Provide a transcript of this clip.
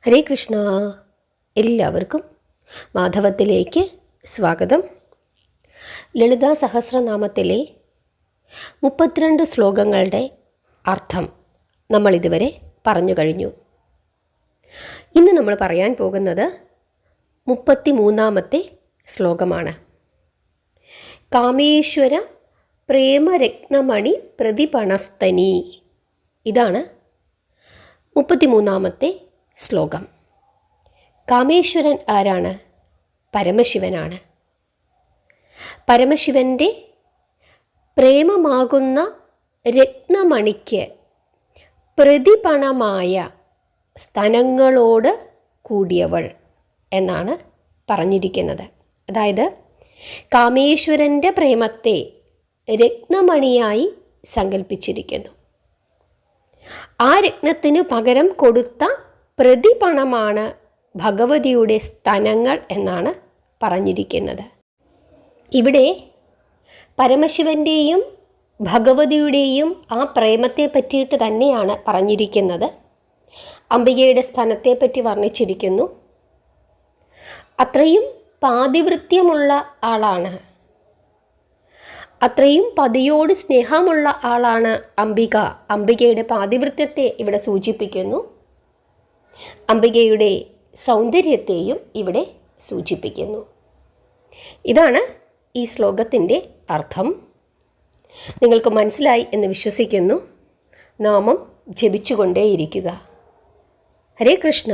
ഹരേ കൃഷ്ണ. എല്ലാവർക്കും മാധവത്തിലേക്ക് സ്വാഗതം. ലളിതാ സഹസ്രനാമത്തിലെ 32 ശ്ലോകങ്ങളുടെ അർത്ഥം നമ്മളിതുവരെ പറഞ്ഞു കഴിഞ്ഞു. ഇന്ന് നമ്മൾ പറയാൻ പോകുന്നത് 33-ാമത്തെ ശ്ലോകമാണ്. കാമേശ്വര പ്രേമരത്നമണി പ്രതിപണസ്തനി. ഇതാണ് 33-ാമത്തെ ശ്ലോകം. കാമേശ്വരൻ ആരാണ്? പരമശിവനാണ്. പരമശിവൻ്റെ പ്രേമമാകുന്ന രത്നമണിക്ക് പ്രതിപണമായ സ്തനങ്ങളോട് കൂടിയവൾ എന്നാണ് പറഞ്ഞിരിക്കുന്നത്. അതായത് കാമേശ്വരൻ്റെ പ്രേമത്തെ രത്നമണിയായി സങ്കല്പിച്ചിരിക്കുന്നു. ആ രത്നത്തിന് പകരം കൊടുത്ത പ്രതിപണമാണ് ഭഗവതിയുടെ സ്തനങ്ങൾ എന്നാണ് പറഞ്ഞിരിക്കുന്നത്. ഇവിടെ പരമശിവൻ്റെയും ഭഗവതിയുടെയും ആ പ്രേമത്തെ പറ്റിയിട്ട് തന്നെയാണ് പറഞ്ഞിരിക്കുന്നത്. അംബികയുടെ സ്ഥാനത്തെപ്പറ്റി വർണ്ണിച്ചിരിക്കുന്നു. അത്രയും പാതിവൃത്യമുള്ള ആളാണ്, അത്രയും പതിയോട് സ്നേഹമുള്ള ആളാണ് അംബിക. അംബികയുടെ പാതിവൃത്യത്തെ ഇവിടെ സൂചിപ്പിക്കുന്നു. അംബികയുടെ സൗന്ദര്യത്തെയും ഇവിടെ സൂചിപ്പിക്കുന്നു. ഇതാണ് ഈ ശ്ലോകത്തിൻ്റെ അർത്ഥം. നിങ്ങൾക്ക് മനസ്സിലായി എന്ന് വിശ്വസിക്കുന്നു. നാമം ജപിച്ചുകൊണ്ടേയിരിക്കുക. ഹരേ കൃഷ്ണ.